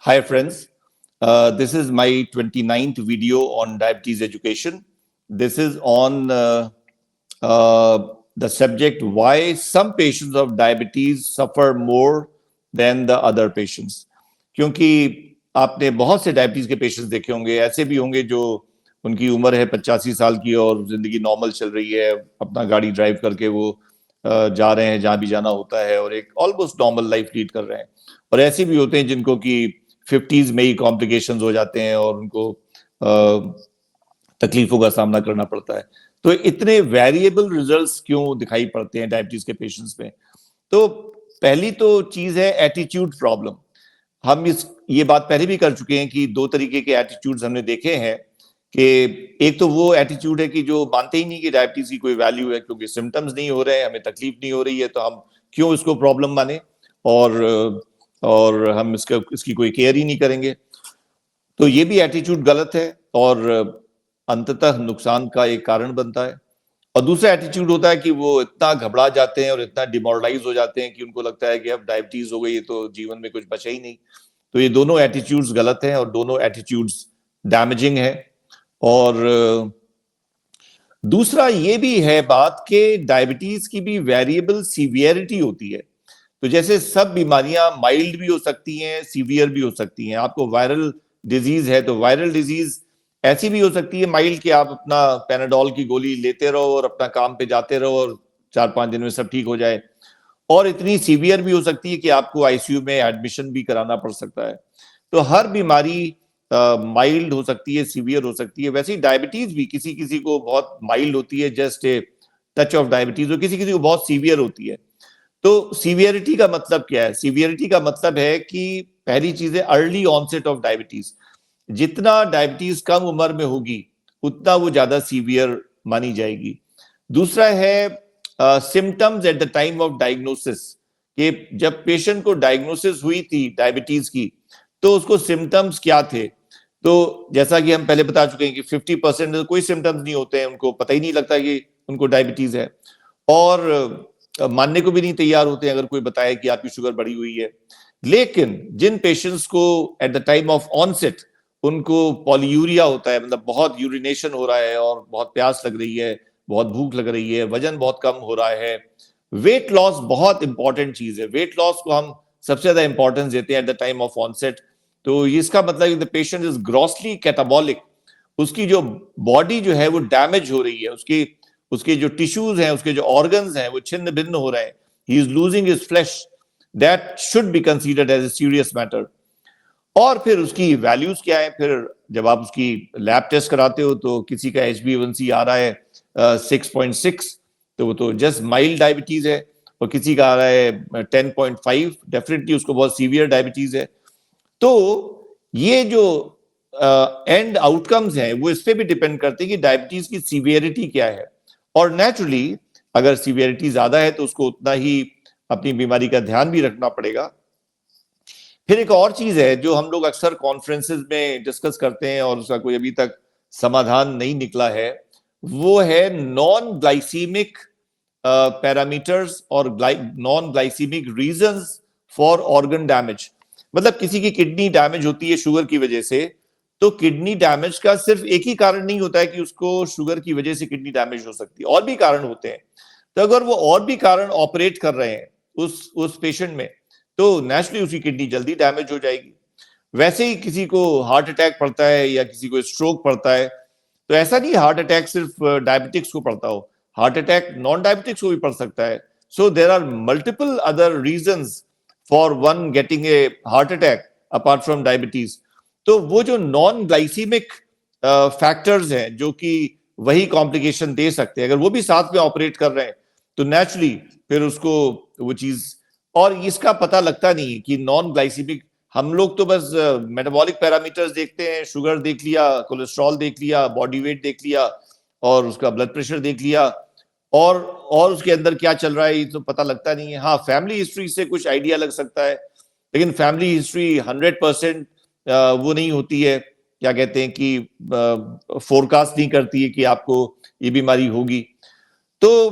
Hi friends, this is my 29th video on diabetes education. This is on the subject why some patients of diabetes suffer more than the other patients. क्योंकि आपने बहुत से diabetes के patients देखे होंगे, ऐसे भी होंगे जो उनकी उम्र है 85 साल की और जिंदगी नॉर्मल चल रही है, अपना गाड़ी ड्राइव करके वो जा रहे हैं जहां भी जाना होता है और एक ऑलमोस्ट नॉर्मल लाइफ लीड कर रहे हैं। और ऐसे भी होते हैं जिनको कि 50s में ही कॉम्प्लिकेशंस हो जाते हैं और उनको तकलीफों का सामना करना पड़ता है। तो इतने वेरिएबल रिजल्ट्स क्यों दिखाई पड़ते हैं डायबिटीज के पेशेंट्स में? तो पहली तो चीज है एटीट्यूड प्रॉब्लम। हम ये बात पहले भी कर चुके हैं कि दो तरीके के एटीट्यूड्स हमने देखे हैं कि एक तो वो एटीट्यूड है कि जो मानते ही नहीं कि डायबिटीज की कोई वैल्यू है, क्योंकि सिम्टम्स नहीं हो रहे हैं, हमें तकलीफ नहीं हो रही है, तो हम क्यों इसको प्रॉब्लम माने और हम इसकी कोई केयर ही नहीं करेंगे। तो ये भी एटीट्यूड गलत है और अंततः नुकसान का एक कारण बनता है। और दूसरा एटीट्यूड होता है कि वो इतना घबरा जाते हैं और इतना डिमोरलाइज हो जाते हैं कि उनको लगता है कि अब डायबिटीज हो गई है तो जीवन में कुछ बचा ही नहीं। तो ये दोनों एटीट्यूड्स गलत हैं और दोनों एटीट्यूड्स डैमेजिंग है। और दूसरा ये भी है बात कि डायबिटीज की भी वेरिएबल सीवियरिटी होती है। तो जैसे सब बीमारियां माइल्ड भी हो सकती हैं, सीवियर भी हो सकती हैं। आपको वायरल डिजीज है तो वायरल डिजीज ऐसी भी हो सकती है माइल्ड कि आप अपना पैनाडोल की गोली लेते रहो और अपना काम पे जाते रहो और 4-5 दिन में सब ठीक हो जाए। और इतनी सीवियर भी हो सकती है कि आपको आईसीयू में एडमिशन भी कराना पड़ सकता है। तो हर बीमारी माइल्ड हो सकती है, सीवियर हो सकती है। वैसे ही डायबिटीज भी किसी किसी को बहुत माइल्ड होती है, just a touch of diabetes, और किसी किसी को बहुत सीवियर होती है। तो सीवियरिटी का मतलब क्या है? सीवियरिटी का मतलब है कि पहली चीज है अर्ली ऑनसेट ऑफ डायबिटीज। जितना डायबिटीज कम उम्र में होगी उतना वो ज्यादा सीवियर मानी जाएगी। दूसरा है symptoms eight the time of diagnosis, कि जब पेशेंट को डायग्नोसिस हुई थी डायबिटीज की तो उसको सिम्टम्स क्या थे। तो जैसा कि हम पहले बता चुके हैं कि 50% कोई सिम्टम्स नहीं होते हैं, उनको पता ही नहीं लगता कि उनको डायबिटीज है और मानने को भी नहीं तैयार होते हैं अगर कोई बताए कि आपकी शुगर बढ़ी हुई है। लेकिन जिन पेशेंट्स को at the time of onset उनको पॉलीयूरिया होता है, मतलब बहुत यूरिनेशन हो रहा है और बहुत प्यास लग रही है, बहुत भूख लग रही है, वजन बहुत कम हो रहा है, वेट लॉस बहुत इंपॉर्टेंट चीज है। वेट लॉस को हम सबसे ज्यादा इंपॉर्टेंस देते हैं at the time of onset. तो इसका मतलब the patient is grossly catabolic, उसकी जो बॉडी जो है वो डैमेज हो रही है, उसकी उसके जो टिश्यूज हैं, उसके जो ऑर्गन्स हैं वो छिन्न भिन्न हो रहे हैं, he is losing his flesh, that should be considered as a serious matter. और फिर उसकी वैल्यूज क्या है? फिर जब आप उसकी लैब टेस्ट कराते हो तो किसी का HbA1c आ रहा है 6.6, तो वो तो जस्ट माइल्ड डायबिटीज है, और किसी का आ रहा है 10.5, डेफिनेटली उसको बहुत सीवियर डायबिटीज है। तो ये जो एंड आउटकम्स हैं वो इस पे भी डिपेंड करते हैं कि डायबिटीज की सीवियरिटी क्या है। और नेचुरली अगर सीवियरिटी ज्यादा है तो उसको उतना ही अपनी बीमारी का ध्यान भी रखना पड़ेगा। फिर एक और चीज है जो हम लोग अक्सर कॉन्फ्रेंसेस में डिस्कस करते हैं और उसका कोई अभी तक समाधान नहीं निकला है, वो है नॉन ग्लाइसीमिक पैरामीटर्स और non glycaemic reasons for organ damage. मतलब किसी की किडनी डैमेज होती है शुगर की वजह से, तो किडनी डैमेज का सिर्फ एक ही कारण नहीं होता है कि उसको शुगर की वजह से किडनी डैमेज हो सकती है, और भी कारण होते हैं। तो अगर वो और भी कारण ऑपरेट कर रहे हैं उस पेशेंट में, तो नेचुरली उसकी किडनी जल्दी डैमेज हो जाएगी। वैसे ही किसी को हार्ट अटैक पड़ता है या किसी को स्ट्रोक पड़ता है, तो ऐसा नहीं हार्ट अटैक सिर्फ डायबिटिक्स को पड़ता हो, हार्ट अटैक नॉन डायबिटिक्स को भी पड़ सकता है। So there are multiple other reasons for one getting a heart attack apart from diabetes. तो वो जो नॉन ग्लाइसीमिक फैक्टर्स हैं जो कि वही कॉम्प्लिकेशन दे सकते हैं, अगर वो भी साथ में ऑपरेट कर रहे हैं तो नेचुरली फिर उसको वो चीज, और इसका पता लगता नहीं कि नॉन ग्लाइसीमिक, हम लोग तो बस मेटाबॉलिक पैरामीटर्स देखते हैं, शुगर देख लिया, कोलेस्ट्रॉल देख लिया, बॉडी वेट देख लिया और उसका ब्लड प्रेशर देख लिया, और उसके अंदर क्या चल रहा है ये तो पता लगता नहीं है। हाँ, फैमिली हिस्ट्री से कुछ आइडिया लग सकता है, लेकिन फैमिली हिस्ट्री 100% वो नहीं होती है, क्या कहते हैं कि फोरकास्ट नहीं करती है कि आपको ये बीमारी होगी। तो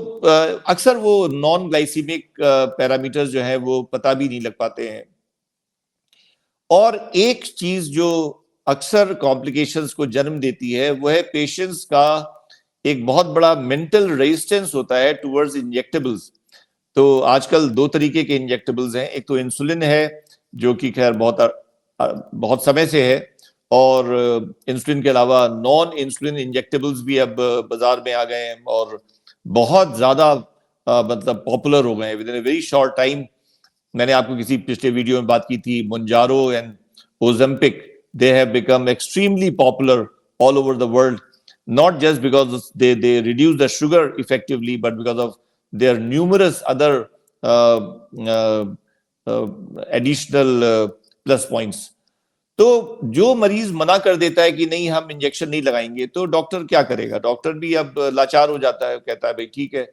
अक्सर वो नॉन ग्लाइसीमिक पैरामीटर्स जो है वो पता भी नहीं लग पाते हैं। और एक चीज जो अक्सर कॉम्प्लिकेशंस को जन्म देती है वो है पेशेंट्स का एक बहुत बड़ा मेंटल रेजिस्टेंस होता है टुवर्ड्स इंजेक्टेबल्स। तो आजकल दो तरीके के इंजेक्टेबल्स हैं, एक तो इंसुलिन है जो कि खैर बहुत समय से है, और इंसुलिन के अलावा नॉन इंसुलिन इंजेक्टेबल्स भी अब बाजार में आ गए हैं और बहुत ज्यादा मतलब पॉपुलर हो गए हैं with in a very short time. मैंने आपको किसी पिछले वीडियो में बात की थी, Mounjaro and Ozempic, they have become extremely popular all over the world, not just because they reduce the sugar effectively, but because of their numerous other uh, uh, additional plus points. तो जो मरीज मना कर देता है कि नहीं हम इंजेक्शन नहीं लगाएंगे, तो डॉक्टर क्या करेगा? डॉक्टर भी अब लाचार हो जाता है, कहता है भाई ठीक है।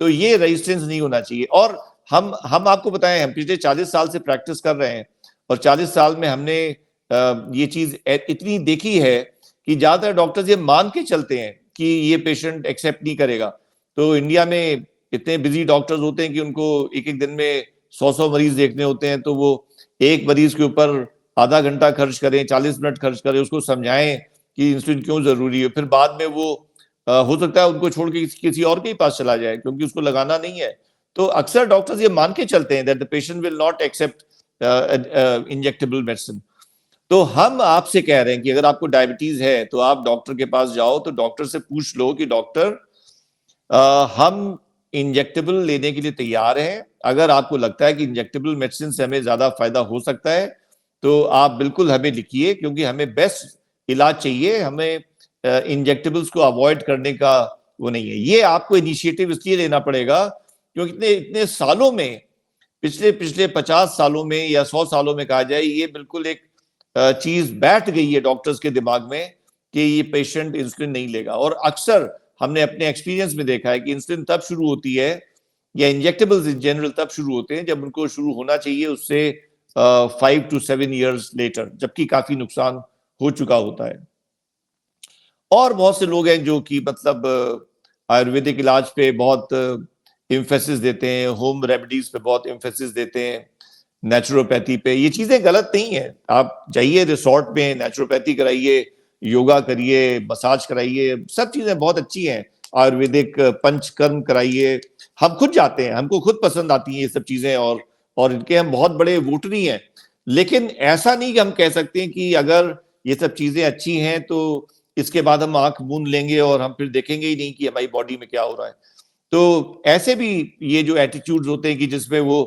तो ये रेजिस्टेंस नहीं होना चाहिए। और हम आपको बताएं, हम पिछले 40 साल से प्रैक्टिस कर रहे हैं और 40 साल में हमने ये चीज इतनी देखी है कि ज्यादातर डॉक्टर्स ये मान के चलते हैं कि ये पेशेंट एक्सेप्ट नहीं करेगा। तो इंडिया में इतने बिजी डॉक्टर्स होते हैं कि उनको एक एक दिन में 100 मरीज देखने होते हैं, तो वो एक मरीज के ऊपर आधा घंटा खर्च करें, 40 मिनट खर्च करें, उसको समझाएं कि इंसुलिन क्यों जरूरी है, फिर बाद में वो हो सकता है उनको छोड़ के किसी और के पास चला जाए क्योंकि उसको लगाना नहीं है। तो अक्सर डॉक्टर्स ये मान के चलते हैं that the patient will not accept injectable medicine. तो हम आपसे कह रहे हैं कि अगर आपको डायबिटीज है तो आप डॉक्टर के पास जाओ, तो डॉक्टर से पूछ लो कि डॉक्टर हम इंजेक्टेबल लेने के लिए तैयार हैं। अगर आपको लगता है कि इंजेक्टेबल मेडिसिन से हमें ज्यादा फायदा हो सकता है तो आप बिल्कुल हमें लिखिए, क्योंकि हमें बेस्ट इलाज चाहिए, हमें इंजेक्टेबल्स को अवॉइड करने का वो नहीं है। ये आपको इनिशिएटिव इसलिए लेना पड़ेगा क्योंकि इतने इतने सालों में, पिछले पिछले 50 सालों में या 100 सालों में कहा जाए, ये बिल्कुल एक चीज बैठ गई है डॉक्टर्स के दिमाग में कि ये पेशेंट इंसुलिन नहीं लेगा। और अक्सर हमने अपने एक्सपीरियंस में देखा है कि इंसुलिन तब शुरू होती है या इंजेक्टेबल्स इन जनरल तब शुरू होते हैं जब उनको शुरू होना चाहिए उससे 5 to 7 years लेटर, जबकि काफी नुकसान हो चुका होता है। और बहुत से लोग हैं जो कि मतलब आयुर्वेदिक इलाज पे बहुत एम्फेसिस देते हैं, होम रेमेडीज पे बहुत एम्फेसिस देते हैं, नेचुरोपैथी पे। ये चीजें गलत नहीं है, आप जाइए रिसोर्ट में नेचुरोपैथी कराइए, योगा करिए, मसाज कराइए, सब चीजें बहुत अच्छी हैं। आयुर्वेदिक पंचकर्म कराइए, हम खुद जाते हैं, हमको खुद पसंद आती हैं ये सब चीजें, और इनके हम बहुत बड़े वोटरी हैं। लेकिन ऐसा नहीं कि हम कह सकते हैं कि अगर ये सब चीजें अच्छी हैं तो इसके बाद हम आंख मूंद लेंगे और हम फिर देखेंगे ही नहीं कि हमारी बॉडी में क्या हो रहा है। तो ऐसे भी ये जो एटीट्यूड्स होते हैं कि जिसमें वो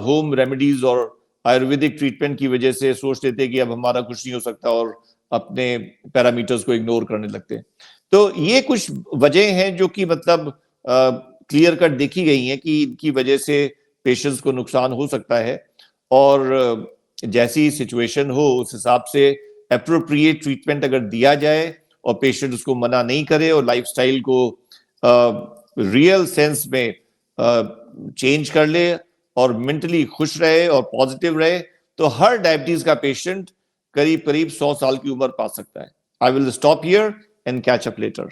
होम रेमेडीज और आयुर्वेदिक ट्रीटमेंट की वजह से सोच लेते हैं कि अब हमारा कुछ नहीं हो सकता और अपने पैरामीटर्स को इग्नोर करने लगते हैं। तो ये कुछ वजह हैं जो कि मतलब क्लियर कट देखी गई हैं कि इनकी वजह से पेशेंट्स को नुकसान हो सकता है, और जैसी सिचुएशन हो उस हिसाब से एप्रोप्रिएट ट्रीटमेंट अगर दिया जाए और पेशेंट उसको मना नहीं करे और लाइफस्टाइल को रियल सेंस में चेंज कर ले और मेंटली खुश रहे और पॉजिटिव रहे, तो हर डायबिटीज का पेशेंट करीब करीब 100 साल की उम्र पा सकता है। I will stop here and catch up later.